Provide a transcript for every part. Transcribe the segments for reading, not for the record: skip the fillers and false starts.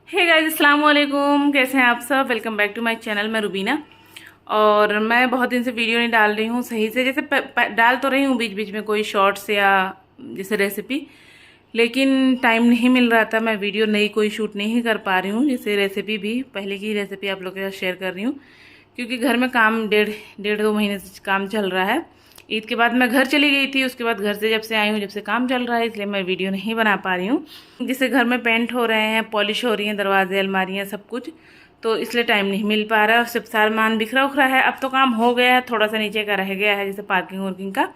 Hey guys, अस्सलाम वालेकुम। कैसे हैं आप सब? Welcome back to my channel. मैं रुबीना और मैं बहुत दिन से वीडियो नहीं डाल रही हूँ सही से। जैसे डाल तो रही हूँ बीच बीच में कोई शॉर्ट्स या जैसे रेसिपी, लेकिन टाइम नहीं मिल रहा था। मैं वीडियो नई कोई शूट नहीं कर पा रही हूँ। जैसे रेसिपी भी पहले की रेसिपी आप लोगों के साथ शेयर कर रही हूँ, क्योंकि घर में काम डेढ़ 2 महीने से काम चल रहा है। ईद के बाद मैं घर चली गई थी, उसके बाद घर से जब से आई हूँ, जब से काम चल रहा है, इसलिए मैं वीडियो नहीं बना पा रही हूँ। जिससे घर में पेंट हो रहे हैं, पॉलिश हो रही हैं, दरवाजे अलमारियाँ सब कुछ, तो इसलिए टाइम नहीं मिल पा रहा है। और सब सामान बिखरा उखरा है। अब तो काम हो गया है, थोड़ा सा नीचे का रह गया है, जैसे पार्किंग वार्किंग का।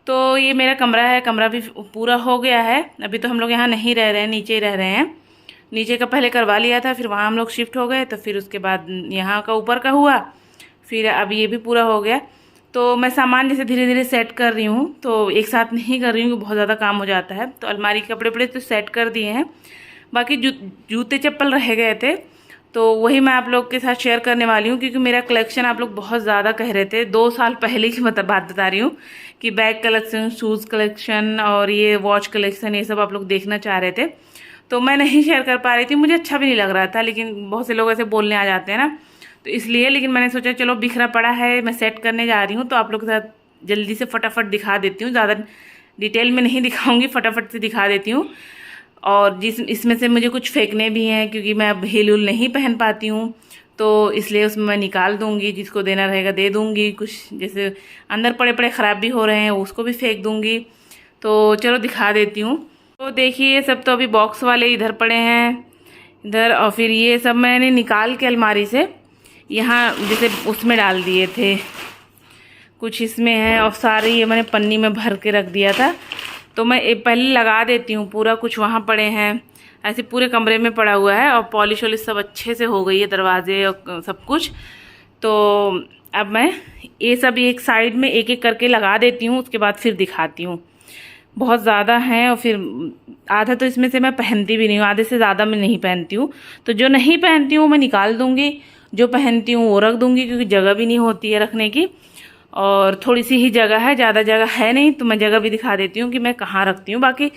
तो ये मेरा कमरा है, कमरा भी पूरा हो गया है। अभी तो हम लोग यहाँ नहीं रह रहे हैं, नीचे ही रह रहे हैं। नीचे का पहले करवा लिया था, फिर वहाँ हम लोग शिफ्ट हो गए, तो फिर उसके बाद यहाँ का ऊपर का हुआ, फिर अब ये भी पूरा हो गया। तो मैं सामान जैसे धीरे धीरे सेट कर रही हूँ, तो एक साथ नहीं कर रही हूँ, बहुत ज़्यादा काम हो जाता है। तो अलमारी के कपड़े वपड़े तो सेट कर दिए हैं, बाकी जूते चप्पल रह गए थे, तो वही मैं आप लोग के साथ शेयर करने वाली हूँ। क्योंकि मेरा कलेक्शन आप लोग बहुत ज़्यादा कह रहे थे, 2 साल पहले की बात बता रही हूँ, कि बैग कलेक्शन, शूज़ कलेक्शन और ये वॉच कलेक्शन, ये सब आप लोग देखना चाह रहे थे। तो मैं नहीं शेयर कर पा रही थी, मुझे अच्छा भी नहीं लग रहा था, लेकिन बहुत से लोग ऐसे बोलने आ जाते हैं ना, तो इसलिए। लेकिन मैंने सोचा चलो बिखरा पड़ा है, मैं सेट करने जा रही हूँ, तो आप लोग के साथ जल्दी से फटाफट दिखा देती हूँ। ज़्यादा डिटेल में नहीं दिखाऊंगी, फटाफट से दिखा देती हूँ। और इसमें से मुझे कुछ फेंकने भी हैं, क्योंकि मैं अब हील उल नहीं पहन पाती हूँ, तो इसलिए उसमें मैं निकाल दूँगी, जिसको देना रहेगा दे दूँगी। कुछ जैसे अंदर पड़े पड़े ख़राब भी हो रहे हैं, उसको भी फेंक दूँगी। तो चलो दिखा देती हूँ। तो देखिए, सब तो अभी बॉक्स वाले इधर पड़े हैं इधर, और फिर ये सब मैंने निकाल के अलमारी से यहाँ जैसे उसमें डाल दिए थे। कुछ इसमें है और सारे ये मैंने पन्नी में भर के रख दिया था। तो मैं पहले लगा देती हूँ पूरा। कुछ वहाँ पड़े हैं, ऐसे पूरे कमरे में पड़ा हुआ है, और पॉलिश वॉलिश सब अच्छे से हो गई है, दरवाजे और सब कुछ। तो अब मैं ये सब एक साइड में एक एक करके लगा देती हूँ, उसके बाद फिर दिखाती हूँ। बहुत ज़्यादा हैं, और फिर आधा तो इसमें से मैं पहनती भी नहीं हूँ, आधे से ज़्यादा मैं नहीं पहनती हूँ। तो जो नहीं पहनती हूँ मैं निकाल दूँगी, जो पहनती हूँ वो रख दूँगी, क्योंकि जगह भी नहीं होती है रखने की, और थोड़ी सी ही जगह है, ज़्यादा जगह है नहीं। तो मैं जगह भी दिखा देती हूँ कि मैं कहाँ रखती हूँ। बाकी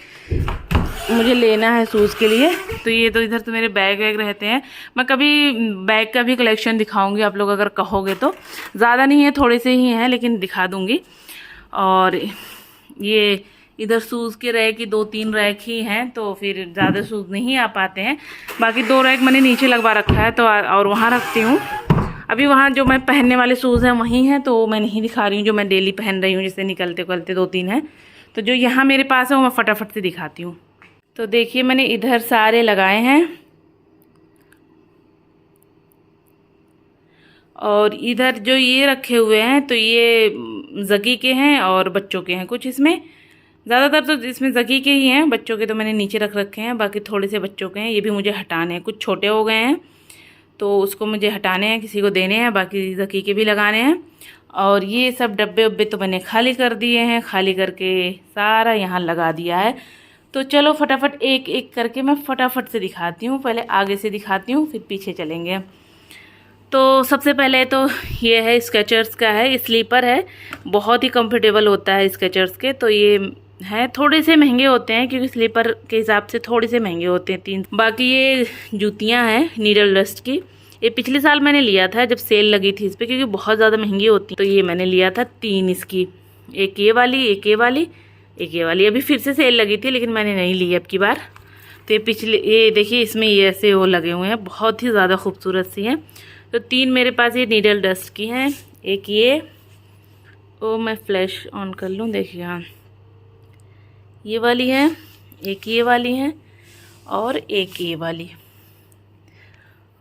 मुझे लेना है शूज़ के लिए, तो ये तो इधर तो मेरे बैग वैग रहते हैं। मैं कभी बैग का भी कलेक्शन दिखाऊंगी, आप लोग अगर कहोगे तो। ज़्यादा नहीं है, थोड़े से ही हैं, लेकिन दिखा दूँगी। और ये इधर शूज़ के रैक की 2-3 रैक ही हैं, तो फिर ज़्यादा शूज़ नहीं आ पाते हैं। बाकी 2 रैक मैंने नीचे लगवा रखा है, तो और वहाँ रखती हूँ। अभी वहाँ जो मैं पहनने वाले शूज़ हैं वहीं हैं, तो मैं नहीं दिखा रही हूँ। जो मैं डेली पहन रही हूँ, जैसे निकलते निकलते 2-3 हैं, तो जो यहाँ मेरे पास है वो मैं फटाफट से दिखाती हूँ। तो देखिए, मैंने इधर सारे लगाए हैं, और इधर जो ये रखे हुए हैं, तो ये ज़की के हैं और बच्चों के हैं कुछ इसमें। ज़्यादातर तो इसमें ज़की के ही हैं, बच्चों के तो मैंने नीचे रख रखे हैं। बाकी थोड़े से बच्चों के हैं, ये भी मुझे हटाने हैं। कुछ छोटे हो गए हैं, तो उसको मुझे हटाने हैं, किसी को देने हैं। बाकी ज़की के भी लगाने हैं। और ये सब डब्बे उब्बे तो मैंने खाली कर दिए हैं, खाली करके सारा यहाँ लगा दिया है। तो चलो फटाफट एक एक करके मैं फटाफट से दिखाती हूँ। पहले आगे से दिखाती हूँ, फिर पीछे चलेंगे। तो सबसे पहले तो ये है स्केचर्स का है, स्लीपर है, बहुत ही कंफर्टेबल होता है स्केचर्स के। तो ये है, थोड़े से महंगे होते हैं, क्योंकि स्लीपर के हिसाब से थोड़े से महंगे होते हैं 3। बाकी ये जूतियां हैं नीडल डस्ट की। ये पिछले साल मैंने लिया था जब सेल लगी थी इस पर, क्योंकि बहुत ज़्यादा महंगी होती। तो ये मैंने लिया था 3 इसकी, एक ये वाली, एक ये वाली, एक ये वाली। अभी फिर से सेल लगी थी, लेकिन मैंने नहीं ली अब की बार। तो ये पिछले, ये देखिए इसमें ये ऐसे वो लगे हुए हैं, बहुत ही ज़्यादा खूबसूरत सी हैं। तो 3 मेरे पास ये नीडल डस्ट की हैं। एक ये, ओ मैं फ्लैश ऑन कर लूँ, देखिए हाँ, ये वाली है, एक ये वाली है, और एक ये वाली।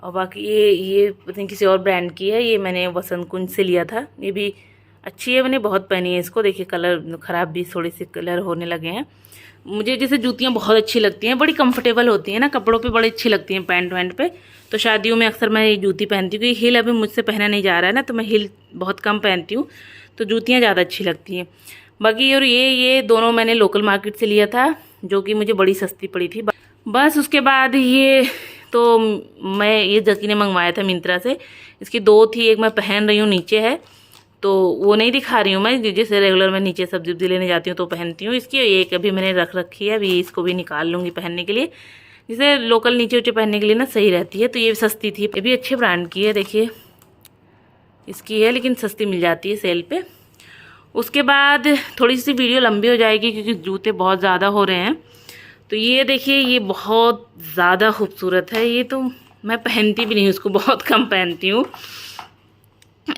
और बाकी ये पता नहीं किसी और ब्रांड की है, ये मैंने वसंत कुंज से लिया था। ये भी अच्छी है, मैंने बहुत पहनी है इसको। देखिए कलर ख़राब भी थोड़े से कलर होने लगे हैं। मुझे जैसे जूतियाँ बहुत अच्छी लगती हैं, बड़ी कंफर्टेबल होती हैं ना, कपड़ों पे बड़ी अच्छी लगती हैं, पैंट वैंट पे। तो शादियों में अक्सर मैं ये जूती पहनती हूँ, क्योंकि हिल अभी मुझसे पहना नहीं जा रहा है ना, तो मैं हिल बहुत कम पहनती हूँ, तो जूतियाँ ज़्यादा अच्छी लगती हैं। बाकी और ये दोनों मैंने लोकल मार्केट से लिया था, जो कि मुझे बड़ी सस्ती पड़ी थी। बस उसके बाद ये तो मैं ये ज़की ने मंगवाया था मिंत्रा से। इसकी 2 थी, एक मैं पहन रही हूँ, नीचे है, तो वो नहीं दिखा रही हूँ मैं। जैसे रेगुलर मैं नीचे सब्जी लेने जाती हूँ तो पहनती हूँ इसकी। एक अभी मैंने रख रखी है, अभी इसको भी निकाल लूँगी पहनने के लिए। जैसे लोकल नीचे ऊँचे पहनने के लिए ना सही रहती है। तो ये सस्ती थी, ये भी अच्छे ब्रांड की है, देखिए इसकी है, लेकिन सस्ती मिल जाती है सेल पे। उसके बाद थोड़ी सी वीडियो लंबी हो जाएगी क्योंकि जूते बहुत ज़्यादा हो रहे हैं। तो ये देखिए, ये बहुत ज़्यादा खूबसूरत है। ये तो मैं पहनती भी नहीं, उसको बहुत कम पहनती हूँ।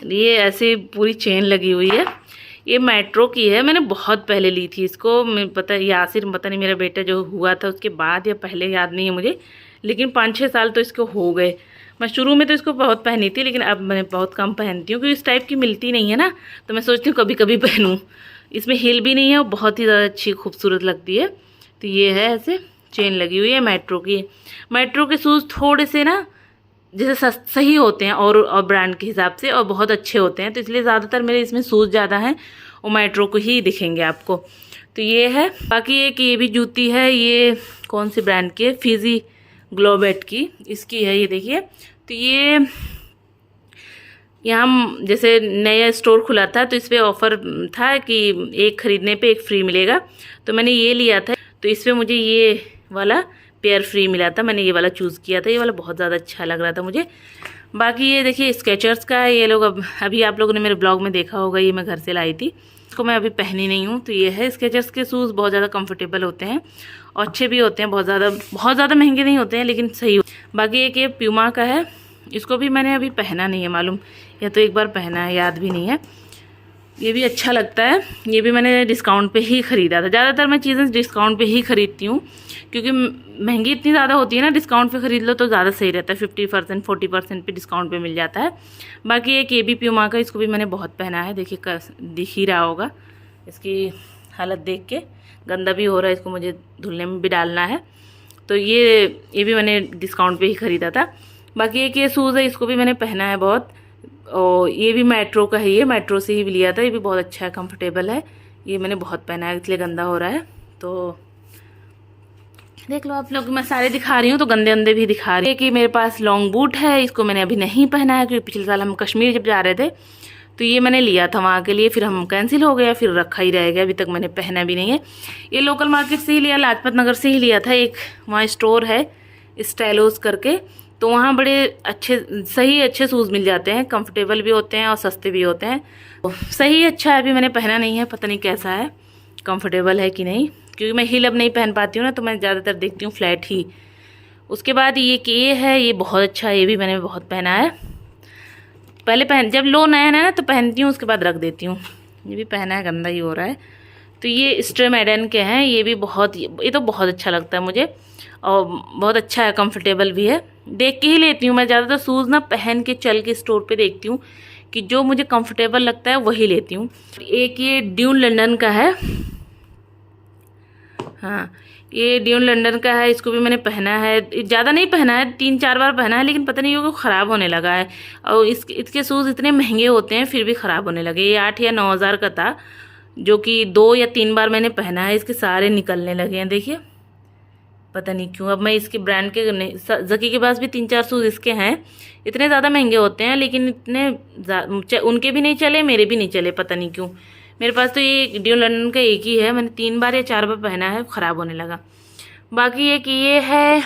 ये ऐसे पूरी चेन लगी हुई है, ये मेट्रो की है। मैंने बहुत पहले ली थी इसको, मैं यासिर पता नहीं मेरा बेटा जो हुआ था उसके बाद या पहले, याद नहीं है मुझे, लेकिन 5-6 साल तो इसको हो गए। मैं शुरू में तो इसको बहुत पहनी थी, लेकिन अब मैं बहुत कम पहनती हूँ क्योंकि इस टाइप की मिलती नहीं है ना, तो मैं सोचती हूँ कभी कभी पहनूँ। इसमें हिल भी नहीं है और बहुत ही ज़्यादा अच्छी खूबसूरत लगती है। तो ये है, ऐसे चेन लगी हुई है, मेट्रो की। मेट्रो के शूज़ थोड़े से ना जैसे सही होते हैं और ब्रांड के हिसाब से, और बहुत अच्छे होते हैं, तो इसलिए ज़्यादातर मेरे इसमें शूज़ ज़्यादा हैं और मेट्रो को ही दिखेंगे आपको। तो ये है। बाकी एक ये भी जूती है, ये कौन सी ब्रांड की है, फिजी ग्लोबेट की इसकी है, ये देखिए। तो ये यहाँ जैसे नया स्टोर खुला था तो इस पर ऑफ़र था कि एक ख़रीदने पे एक फ्री मिलेगा, तो मैंने ये लिया था। तो इस पर मुझे ये वाला पेयर फ्री मिला था, मैंने ये वाला चूज़ किया था। ये वाला बहुत ज़्यादा अच्छा लग रहा था मुझे। बाकी ये देखिए स्केचर्स का है, ये लोग अभी आप लोगों ने मेरे ब्लॉग में देखा होगा, ये मैं घर से लाई थी, इसको मैं अभी पहनी नहीं हूँ। तो ये है, स्केचर्स के शूज़ बहुत ज़्यादा कंफर्टेबल होते हैं और अच्छे भी होते हैं, बहुत ज़्यादा महंगे नहीं होते हैं, लेकिन सही। बाकी एक ये प्यूमा का है, इसको भी मैंने अभी पहना नहीं है मालूम, या तो एक बार पहना है, याद भी नहीं है। ये भी अच्छा लगता है, ये भी मैंने डिस्काउंट पे ही ख़रीदा था। ज़्यादातर मैं चीज़ें डिस्काउंट पे ही ख़रीदती हूँ क्योंकि महंगी इतनी ज़्यादा होती है ना, डिस्काउंट पे ख़रीद लो तो ज़्यादा सही रहता है। 50% 40% पे डिस्काउंट पे मिल जाता है। बाकी एक ये भी प्यूमा का, इसको भी मैंने बहुत पहना है, देखिए दिख ही रहा होगा, इसकी हालत देख के गंदा भी हो रहा है, इसको मुझे धुलने में भी डालना है। तो ये भी मैंने डिस्काउंट पे ही ख़रीदा था। बाकी एक ये शूज़ है, इसको भी मैंने पहना है बहुत, और ये भी मेट्रो का है, ये मेट्रो से ही लिया था, ये भी बहुत अच्छा है, कंफर्टेबल है। ये मैंने बहुत पहना है, इसलिए गंदा हो रहा है। तो देख लो आप लोग, मैं सारे दिखा रही हूँ तो गंदे अंदे भी दिखा रही हूँ। कि मेरे पास लॉन्ग बूट है, इसको मैंने अभी नहीं पहना है क्योंकि पिछले साल हम कश्मीर जब जा रहे थे तो ये मैंने लिया था वहाँ के लिए, फिर हम कैंसिल हो गया, फिर रखा ही रह गया, अभी तक मैंने पहना भी नहीं है। ये लोकल मार्केट से ही लिया, लाजपत नगर से ही लिया था। एक वहाँ स्टोर है स्टाइलोस करके, तो वहाँ बड़े अच्छे शूज़ मिल जाते हैं, कंफर्टेबल भी होते हैं और सस्ते भी होते हैं। तो सही अच्छा है, अभी मैंने पहना नहीं है, पता नहीं कैसा है, कंफर्टेबल है कि नहीं, क्योंकि मैं हील अब नहीं पहन पाती हूँ ना, तो मैं ज़्यादातर देखती हूँ फ्लैट ही। उसके बाद ये है, ये बहुत अच्छा है, ये भी मैंने बहुत पहना है। पहले जब लो नया ना तो पहनती हूँ, उसके बाद रख देती हूँ। ये भी पहना है, गंदा ही हो रहा है। तो ये स्ट्रेमेडन के हैं, ये भी ये तो बहुत अच्छा लगता है मुझे और बहुत अच्छा है, कंफर्टेबल भी है। देख के ही लेती हूँ मैं ज़्यादातर शूज़ ना, पहन के चल के स्टोर पे देखती हूँ कि जो मुझे कंफर्टेबल लगता है वही लेती हूँ। एक ये ड्यून लंदन का है, हाँ ये ड्यून लंदन का है, इसको भी मैंने पहना है, ज़्यादा नहीं पहना है, 3-4 बार पहना है, लेकिन पता नहीं क्यों ख़राब होने लगा है। और इसके शूज़ इतने महंगे होते हैं फिर भी ख़राब होने लगे। ये 8 या 9 हज़ार का था, जो कि 2 या 3 बार मैंने पहना है, इसके सारे निकलने लगे हैं, देखिए पता नहीं क्यों। अब मैं इसके ब्रांड के जकी के पास भी 3-4 शूज़ इसके हैं, इतने ज़्यादा महंगे होते हैं, लेकिन इतने उनके भी नहीं चले, मेरे भी नहीं चले, पता नहीं क्यों। मेरे पास तो ये ड्यून लंदन का एक ही है, मैंने 3 बार या 4 बार पहना है, ख़राब होने लगा। बाकी एक ये है,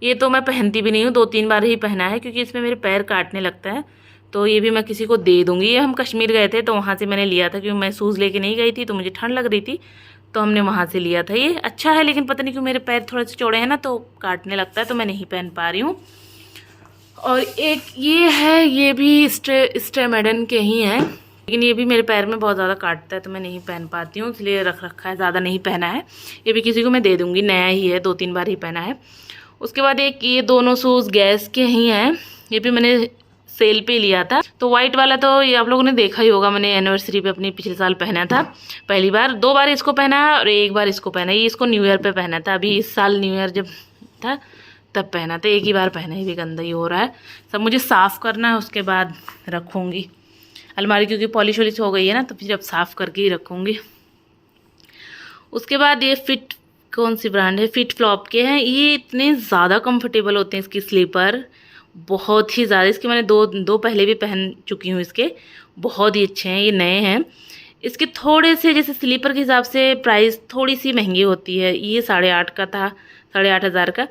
ये तो मैं पहनती भी नहीं हूँ, 2-3 बार ही पहना है क्योंकि इसमें मेरे पैर काटने लगता है, तो ये भी मैं किसी को दे दूँगी। ये हम कश्मीर गए थे तो वहाँ से मैंने लिया था, क्योंकि मैं शूज़ लेके नहीं गई थी तो मुझे ठंड लग रही थी, तो हमने वहाँ से लिया था। ये अच्छा है, लेकिन पता नहीं क्यों मेरे पैर थोड़े से चौड़े हैं ना, तो काटने लगता है, तो मैं नहीं पहन पा रही हूँ। और एक ये है, ये भी स्ट्रेमेडन के ही हैं, लेकिन ये भी मेरे पैर में बहुत ज़्यादा काटता है, तो मैं नहीं पहन पाती हूँ, इसलिए रख रखा है, ज़्यादा नहीं पहना है। ये भी किसी को मैं दे दूँगी, नया ही है, 2-3 बार ही पहना है। उसके बाद एक ये दोनों शूज़ गैस के ही हैं, ये भी मैंने सेल पे लिया था। तो वाइट वाला तो ये आप लोगों ने देखा ही होगा, मैंने एनिवर्सरी पे अपनी पिछले साल पहना था, पहली बार। 2 बार इसको पहना और 1 बार इसको पहना, ये इसको न्यू ईयर पे पहना था, अभी इस साल न्यू ईयर जब था तब पहना था, एक ही बार पहना, ये भी गंदा ही हो रहा है। सब मुझे साफ़ करना है, उसके बाद रखूँगी अलमारी, क्योंकि पॉलिश वॉलिश हो गई है ना, तो फिर अब साफ़ करके ही रखूँगी। उसके बाद ये फिट, कौन सी ब्रांड है, फिट फ्लॉप के हैं, ये इतने ज़्यादा कंफर्टेबल होते हैं, इसकी स्लीपर बहुत ही ज़्यादा। इसके मैंने दो पहले भी पहन चुकी हूँ, इसके बहुत ही अच्छे हैं, ये नए हैं। इसके थोड़े से जैसे स्लीपर के हिसाब से प्राइस थोड़ी सी महंगी होती है, ये 8.5 का था, 8,500 का।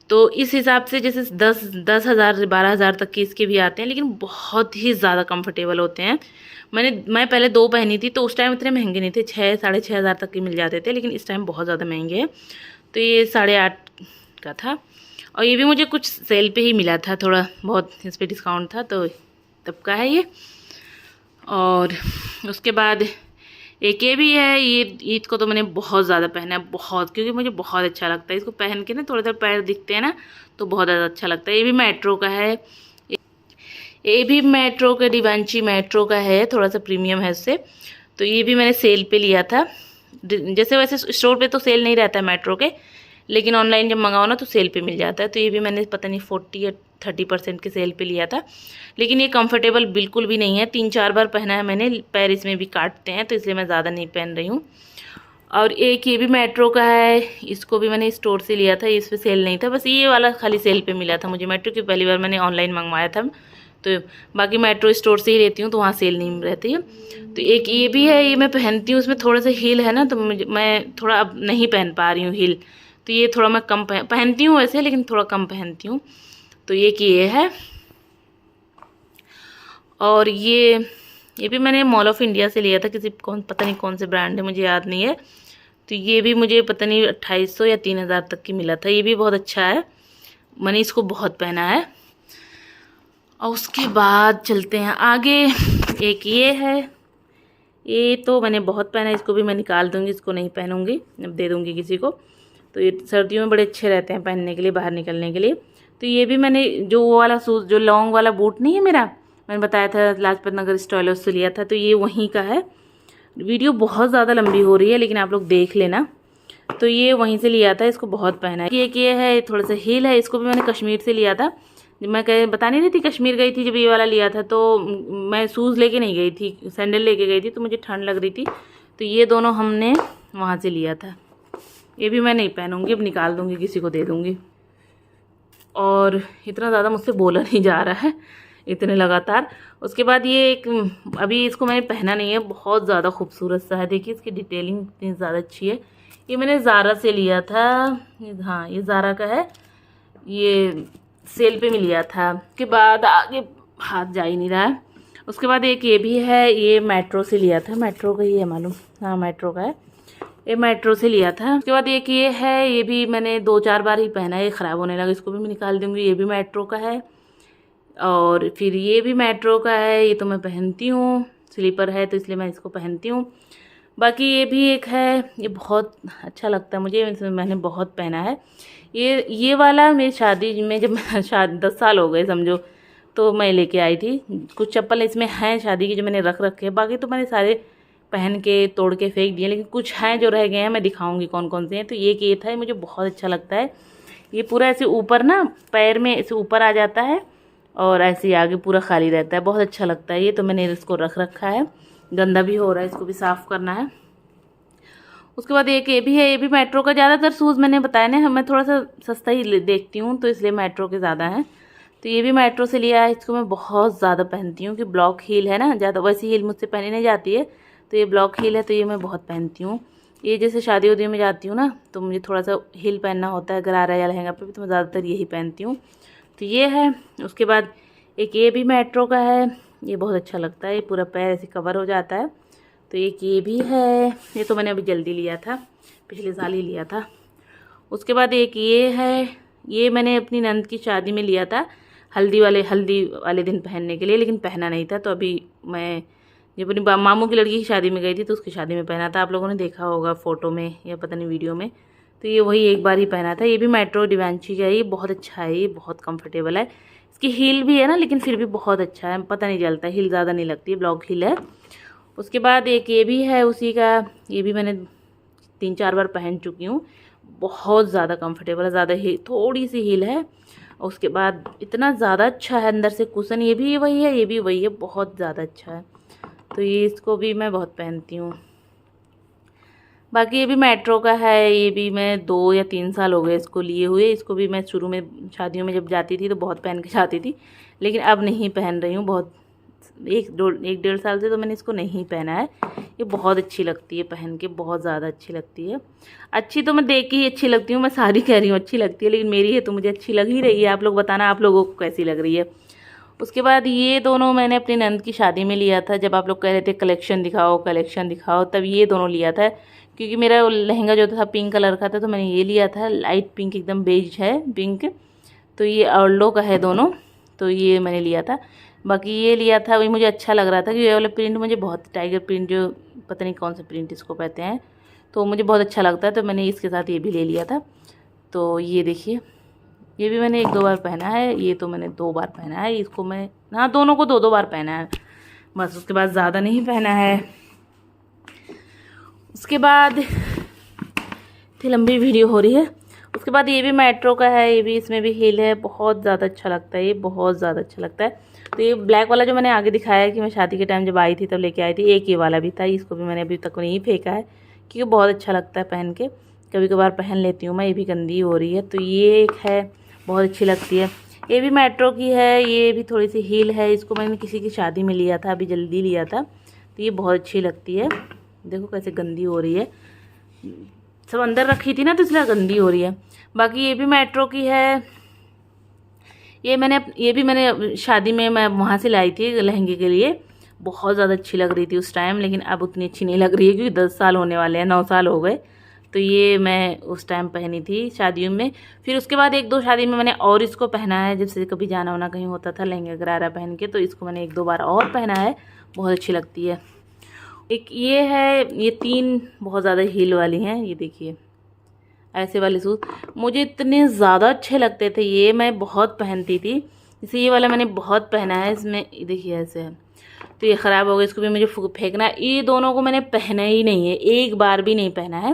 तो इस हिसाब से जैसे 10,000 12,000 तक के इसके भी आते हैं, लेकिन बहुत ही ज़्यादा कंफर्टेबल होते हैं। मैं पहले 2 पहनी थी तो उस टाइम इतने महंगे नहीं थे, 6-6,500 तक के मिल जाते थे, लेकिन इस टाइम बहुत ज़्यादा महंगे हैं। तो ये 8,500 का था, और ये भी मुझे कुछ सेल पे ही मिला था, थोड़ा बहुत इस पर डिस्काउंट था, तो तब का है ये। और उसके बाद एक ये भी है, ये ईद को तो मैंने बहुत ज़्यादा पहना है, बहुत, क्योंकि मुझे बहुत अच्छा लगता है इसको पहन के ना, थोड़े थोड़े पैर दिखते हैं ना, तो बहुत ज़्यादा अच्छा लगता है। ये भी मेट्रो का है, ये भी मेट्रो का, डिवांची मेट्रो का है, थोड़ा सा प्रीमियम है उससे। तो ये भी मैंने सेल पे लिया था। जैसे वैसे स्टोर पे तो सेल नहीं रहता है मेट्रो के, लेकिन ऑनलाइन जब मंगाओ ना तो सेल पे मिल जाता है। तो ये भी मैंने पता नहीं 40 या 30% के सेल पे लिया था, लेकिन ये कंफर्टेबल बिल्कुल भी नहीं है। 3-4 बार पहना है मैंने, पैर इसमें भी काटते हैं, तो इसलिए मैं ज़्यादा नहीं पहन रही हूँ। और एक ये भी मेट्रो का है, इसको भी मैंने स्टोर से लिया था, इस पर सेल नहीं था, बस ये वाला खाली सेल पे मिला था मुझे। मेट्रो की पहली बार मैंने ऑनलाइन मंगवाया था, तो बाकी मेट्रो स्टोर से ही रहती हूँ, तो वहाँ सेल नहीं रहती है। तो एक ये भी है, ये मैं पहनती हूँ, उसमें थोड़ा सा हील है ना, तो मैं थोड़ा अब नहीं पहन पा रही हूँ हील, तो ये थोड़ा मैं कम पहनती हूँ वैसे, लेकिन थोड़ा कम पहनती हूँ। तो ये है। और ये भी मैंने मॉल ऑफ इंडिया से लिया था, पता नहीं कौन से ब्रांड है, मुझे याद नहीं है। तो ये भी मुझे पता नहीं 2,500 या 3,000 तक की मिला था। ये भी बहुत अच्छा है, मैंने इसको बहुत पहना है। और उसके बाद चलते हैं आगे। एक ये है, ये तो मैंने बहुत पहना है, इसको भी मैं निकाल दूँगी, इसको नहीं पहनूँगी, अब दे दूँगी किसी को। तो ये सर्दियों में बड़े अच्छे रहते हैं पहनने के लिए, बाहर निकलने के लिए। तो ये भी मैंने जो वो वाला शूज़, जो लॉन्ग वाला बूट नहीं है मेरा, मैंने बताया था लाजपत नगर स्टाइलिश से लिया था, तो ये वहीं का है। वीडियो बहुत ज़्यादा लंबी हो रही है, लेकिन आप लोग देख लेना। तो ये वहीं से लिया था, इसको बहुत पहना है। ये है, थोड़ा सा हील है, इसको भी मैंने कश्मीर से लिया था। मैं बता नहीं रही थी, कश्मीर गई थी जब ये वाला लिया था, तो मैं शूज़ लेके नहीं गई थी, सैंडल लेके गई थी, तो मुझे ठंड लग रही थी, तो ये दोनों हमने वहाँ से लिया था। ये भी मैं नहीं पहनूंगी, अब निकाल दूंगी, किसी को दे दूंगी। और इतना ज़्यादा मुझसे बोला नहीं जा रहा है इतने लगातार। उसके बाद ये एक, अभी इसको मैंने पहना नहीं है, बहुत ज़्यादा खूबसूरत सा है, देखिए इसकी डिटेलिंग इतनी ज़्यादा अच्छी है। ये मैंने ज़ारा से लिया था, हाँ ये ज़ारा का है, ये सेल पे में लिया था। उसके बाद आगे हाथ जा ही नहीं रहा है। उसके बाद एक ये भी है, ये मेट्रो से लिया था, मेट्रो का ही है मालूम, हाँ मेट्रो का है, ये मेट्रो से लिया था। उसके बाद एक ये है, ये भी मैंने 2-4 बार ही पहना है, ये ख़राब होने लगा, इसको भी मैं निकाल दूँगी। ये भी मेट्रो का है। और फिर ये भी मेट्रो का है, ये तो मैं पहनती हूँ, स्लीपर है तो इसलिए मैं इसको पहनती हूँ। बाकी ये भी एक है, ये बहुत अच्छा लगता है मुझे, मैंने बहुत पहना है। ये वाला मेरी शादी में, जब शादी 10 साल हो गए समझो, तो मैं लेके आई थी। कुछ चप्पल इसमें हैं शादी की जो मैंने रख रखे हैं, बाकी तो मैंने सारे पहन के तोड़ के फेंक दिए, लेकिन कुछ हैं जो रह गए हैं, मैं दिखाऊंगी कौन कौन से हैं। तो ये था, मुझे बहुत अच्छा लगता है। ये पूरा ऐसे ऊपर ना, पैर में ऐसे ऊपर आ जाता है, और ऐसे आगे पूरा खाली रहता है, बहुत अच्छा लगता है। ये तो मैंने इसको रख रखा है, गंदा भी हो रहा है, इसको भी साफ़ करना है। उसके बाद एक ये भी है, ये भी मेट्रो का। ज़्यादातर शूज़ मैंने बताया ना, मैं थोड़ा सा सस्ता ही देखती हूँ, तो इसलिए मेट्रो के ज़्यादा हैं। तो ये भी मेट्रो से लिया है, इसको मैं बहुत ज़्यादा पहनती हूँ कि ब्लॉक हील है ना, ज़्यादा वैसी हील मुझसे पहनी नहीं जाती है, तो ये ब्लॉक हील है, तो ये मैं बहुत पहनती हूँ। ये जैसे शादी उदी में जाती हूँ ना, तो मुझे थोड़ा सा हील पहनना होता है, गरारा या लहंगा पे भी, तो मैं ज़्यादातर यही पहनती हूँ। तो ये है। उसके बाद एक ये भी मेट्रो का है, ये बहुत अच्छा लगता है, ये पूरा पैर ऐसे कवर हो जाता है। तो एक ये भी है, ये तो मैंने अभी जल्दी लिया था, पिछले साल ही लिया था। उसके बाद एक ये है, ये मैंने अपनी नंद की शादी में लिया था, हल्दी वाले दिन पहनने के लिए, लेकिन पहना नहीं था। तो अभी मैं जब अपनी मामू की लड़की की शादी में गई थी, तो उसकी शादी में पहना था, आप लोगों ने देखा होगा फ़ोटो में या पता नहीं वीडियो में। तो ये वही एक बार ही पहना था। ये भी मेट्रो डिवांची का है, ये बहुत अच्छा है, ये बहुत कंफर्टेबल है। इसकी हील भी है ना, लेकिन फिर भी बहुत अच्छा है, पता नहीं चलता, हील ज़्यादा नहीं लगती, ब्लॉक हील है। उसके बाद एक ये भी है उसी का, ये भी मैंने 3-4 बार पहन चुकी हूँ, बहुत ज़्यादा कंफर्टेबल है, ज़्यादा ही थोड़ी सी हील है। उसके बाद इतना ज़्यादा अच्छा है, अंदर से कुशन, ये भी वही है, ये भी वही है, बहुत ज़्यादा अच्छा है। तो ये इसको भी मैं बहुत पहनती हूँ। बाकी ये भी मेट्रो का है, ये भी मैं 2 या 3 साल हो गए इसको लिए हुए। इसको भी मैं शुरू में शादियों में जब जाती थी तो बहुत पहन के जाती थी, लेकिन अब नहीं पहन रही हूँ, बहुत एक डेढ़ साल से तो मैंने इसको नहीं पहना है। ये बहुत अच्छी लगती है पहन के, बहुत ज़्यादा अच्छी लगती है। अच्छी तो मैं देख के ही अच्छी लगती हूँ, मैं सारी कह रही हूँ अच्छी लगती है, लेकिन मेरी है तो मुझे अच्छी लग ही रही है। आप लोग बताना आप लोगों को कैसी लग रही है। उसके बाद ये दोनों मैंने अपनी नंद की शादी में लिया था। जब आप लोग कह रहे थे कलेक्शन दिखाओ कलेक्शन दिखाओ, तब ये दोनों लिया था। क्योंकि मेरा लहंगा जो था पिंक कलर का था, तो मैंने ये लिया था, लाइट पिंक, एकदम बेज है पिंक। तो ये ऑर्लो का है दोनों, तो ये मैंने लिया था। बाकी ये लिया था, वही मुझे अच्छा लग रहा था कि ये वाला प्रिंट मुझे बहुत, टाइगर प्रिंट जो पता नहीं कौन सा प्रिंट इसको कहते हैं, तो मुझे बहुत अच्छा लगता है, तो मैंने इसके साथ ये भी ले लिया था। तो ये देखिए, ये भी मैंने 1-2 बार पहना है, ये तो मैंने 2 बार पहना है। इसको मैं, हाँ, दोनों को 2-2 बार पहना है बस, उसके बाद ज़्यादा नहीं पहना है। उसके बाद इतनी लंबी वीडियो हो रही है। उसके बाद ये भी मेट्रो का है, ये भी, इसमें भी हील है, बहुत ज़्यादा अच्छा लगता है, ये बहुत ज़्यादा अच्छा लगता है। तो ये ब्लैक वाला जो मैंने आगे दिखाया है कि मैं शादी के टाइम जब आई थी तब लेके आई थी, एक ये वाला भी था, इसको भी मैंने अभी तक नहीं फेंका है क्योंकि बहुत अच्छा लगता है पहन के, कभी कभार पहन लेती हूँ मैं। ये भी गंदी हो रही है, तो ये एक है, बहुत अच्छी लगती है। ये भी मेट्रो की है, ये भी थोड़ी सी हील है, इसको मैंने किसी की शादी में लिया था, अभी जल्दी लिया था, तो ये बहुत अच्छी लगती है। देखो कैसे गंदी हो रही है, सब अंदर रखी थी ना तो इसलिए गंदी हो रही है। बाकी ये भी मेट्रो की है, ये भी मैंने शादी में मैं वहाँ से लाई थी लहंगे के लिए, बहुत ज़्यादा अच्छी लग रही थी उस टाइम, लेकिन अब उतनी अच्छी नहीं लग रही है क्योंकि 10 साल होने वाले हैं, 9 साल हो गए। तो ये मैं उस टाइम पहनी थी शादियों में। फिर उसके बाद 1-2 शादी में मैंने और इसको पहना है, जैसे कभी जाना वाना कहीं होता था लहंगा गरारा पहन के, तो इसको मैंने 1-2 बार और पहना है, बहुत अच्छी लगती है। एक ये है, ये 3 बहुत ज़्यादा हील वाली हैं, ये देखिए ऐसे वाले सूट मुझे इतने ज़्यादा अच्छे लगते थे, ये मैं बहुत पहनती थी। जैसे ये वाला मैंने बहुत पहना है, इसमें देखिए ऐसे है, तो ये ख़राब हो गया, इसको भी मुझे फेंकना है। ये दोनों को मैंने पहना ही नहीं है, एक बार भी नहीं पहना है,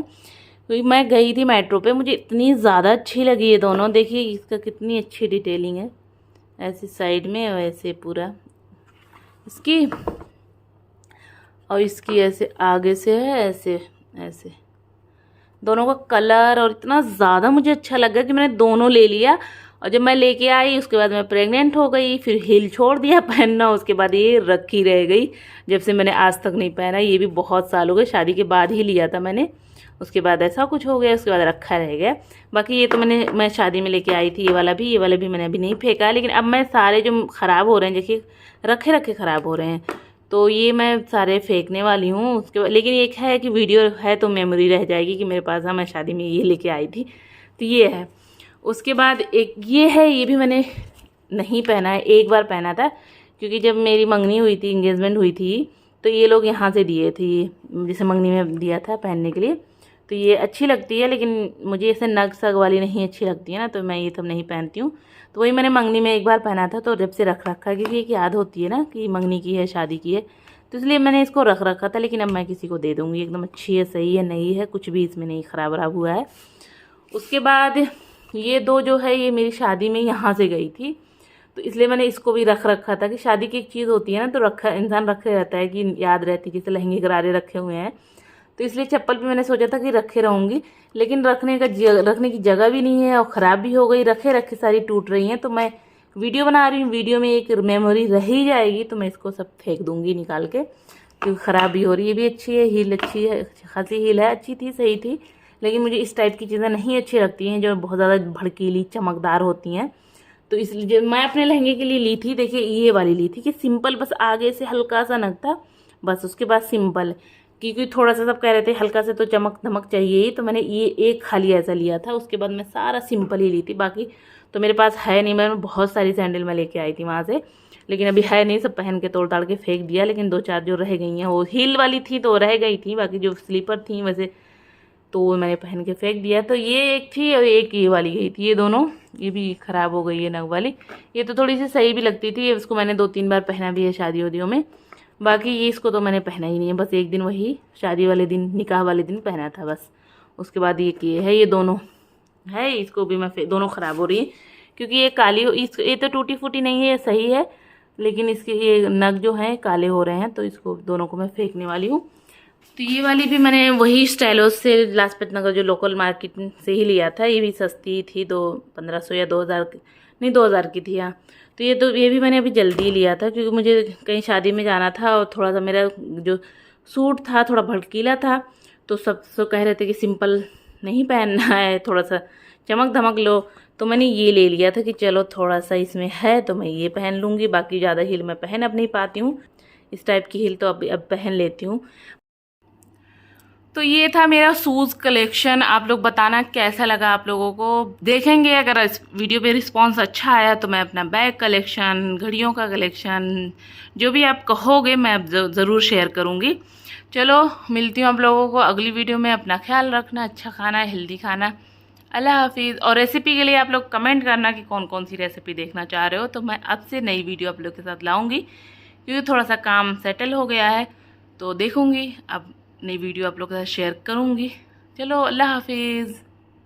क्योंकि मैं गई थी मेट्रो पे, मुझे इतनी ज़्यादा अच्छी लगी ये दोनों। देखिए इसका कितनी अच्छी डिटेलिंग है, ऐसे साइड में वैसे पूरा इसकी, और इसकी ऐसे आगे से है, ऐसे ऐसे दोनों का कलर, और इतना ज़्यादा मुझे अच्छा लगा कि मैंने दोनों ले लिया। और जब मैं लेके आई उसके बाद मैं प्रेग्नेंट हो गई, फिर हील छोड़ दिया पहनना, उसके बाद ये रखी रह गई, जब से मैंने आज तक नहीं पहना। ये भी बहुत साल हो गए, शादी के बाद ही लिया था मैंने, उसके बाद ऐसा कुछ हो गया, उसके बाद रखा रह गया। बाकी ये तो मैं शादी में लेके आई थी, ये वाला भी मैंने अभी नहीं फेंका, लेकिन अब मैं सारे जो ख़राब हो रहे हैं, देखिए रखे रखे ख़राब हो रहे हैं, तो ये मैं सारे फेंकने वाली हूँ। उसके बाद लेकिन एक है कि वीडियो है तो मेमोरी रह जाएगी कि मेरे पास, हाँ, मैं शादी में ये लेके आई थी, तो ये है। उसके बाद एक ये है, ये भी मैंने नहीं पहना है, एक बार पहना था, क्योंकि जब मेरी मंगनी हुई थी, इंगेजमेंट हुई थी, तो ये लोग यहाँ से दिए थे, जैसे मंगनी में दिया था पहनने के लिए, तो ये अच्छी लगती है, लेकिन मुझे ऐसे नग सग वाली नहीं अच्छी लगती है ना, तो मैं ये सब नहीं पहनती हूँ। तो वही मैंने मंगनी में एक बार पहना था, तो जब से रख रखा, क्योंकि एक याद होती है ना कि मंगनी की है, शादी की है, तो इसलिए मैंने इसको रख रखा था। लेकिन अब मैं किसी को दे दूँगी, एकदम अच्छी है, सही है, नई है, कुछ भी इसमें नहीं ख़राब वराब हुआ है। उसके बाद ये 2 जो है, ये मेरी शादी में यहाँ से गई थी, तो इसलिए मैंने इसको भी रख रखा था कि शादी की एक चीज़ होती है ना, तो रखा इंसान रखे रहता है कि याद रहती, जैसे लहंगे गरारे रखे हुए हैं, तो इसलिए चप्पल भी मैंने सोचा था कि रखे रहूँगी, लेकिन रखने की जगह भी नहीं है, और ख़राब भी हो गई, रखे रखे सारी टूट रही हैं। तो मैं वीडियो बना रही हूँ, वीडियो में एक मेमोरी रह ही जाएगी, तो मैं इसको सब फेंक दूँगी निकाल के, क्योंकि ख़राब भी हो रही है। ये भी अच्छी है, हील अच्छी है, खासी हील है, अच्छी थी, सही थी, लेकिन मुझे इस टाइप की चीज़ें नहीं अच्छी लगती हैं जो बहुत ज़्यादा भड़कीली चमकदार होती हैं। तो इसलिए मैं अपने लहंगे के लिए ली थी, देखिए ये वाली ली थी कि सिंपल, बस आगे से हल्का सा नग था बस, उसके बाद सिंपल, क्योंकि थोड़ा सा सब कह रहे थे हल्का से तो चमक धमक चाहिए ही, तो मैंने ये एक खाली ऐसा लिया था। उसके बाद मैं सारा सिंपल ही ली थी, बाकी तो मेरे पास है नहीं। मैं बहुत सारी सैंडल मैं लेके आई थी वहाँ से, लेकिन अभी है नहीं, सब पहन के तोड़ ताड़ के फेंक दिया। लेकिन 2-4 जो रह गई हैं, वो हील वाली थी तो रह गई थी, बाकी जो स्लीपर थी वैसे तो मैंने पहन के फेंक दिया। तो ये एक थी और एक ये वाली गई थी, ये दोनों, ये भी ख़राब हो गई है नग वाली। ये तो थोड़ी सी सही भी लगती थी, उसको मैंने 2-3 बार पहना भी है शादी वादियों में। बाकी ये इसको तो मैंने पहना ही नहीं है, बस एक दिन वही शादी वाले दिन, निकाह वाले दिन पहना था बस। उसके बाद ये है, ये दोनों है, इसको भी मैं दोनों ख़राब हो रही है, क्योंकि ये काली, ये तो टूटी फूटी नहीं है, ये सही है, लेकिन इसके ये नग जो हैं काले हो रहे हैं, तो इसको दोनों को मैं फेंकने वाली हूँ। तो ये वाली भी मैंने वही स्टाइलोस से लाजपत नगर जो लोकल मार्केट से ही लिया था। ये भी सस्ती थी, 1500 या 2000 नहीं 2000 की थी। हाँ, तो ये भी मैंने अभी जल्दी लिया था क्योंकि मुझे कहीं शादी में जाना था और थोड़ा सा मेरा जो सूट था थोड़ा भड़कीला था, तो सब कह रहे थे कि सिंपल नहीं पहनना है, थोड़ा सा चमक धमक लो। तो मैंने ये ले लिया था कि चलो थोड़ा सा इसमें है तो मैं ये पहन लूँगी, बाकी ज़्यादा हील मैं पहन अब नहीं पाती हूँ, इस टाइप की हील तो अब पहन लेती हूँ। तो ये था मेरा शूज़ कलेक्शन। आप लोग बताना कैसा लगा आप लोगों को। देखेंगे अगर इस वीडियो पे रिस्पांस अच्छा आया तो मैं अपना बैग कलेक्शन, घड़ियों का कलेक्शन, जो भी आप कहोगे मैं अब ज़रूर शेयर करूँगी। चलो मिलती हूँ आप लोगों को अगली वीडियो में। अपना ख्याल रखना, अच्छा खाना, हेल्दी खाना। अल्लाह हाफिज़। और रेसिपी के लिए आप लोग कमेंट करना कि कौन कौन सी रेसिपी देखना चाह रहे हो, तो मैं अब से नई वीडियो आप लोग के साथ लाऊंगी क्योंकि थोड़ा सा काम सेटल हो गया है, तो देखूंगी अब नई वीडियो आप लोग के साथ शेयर करूंगी। चलो अल्लाह हाफिज़।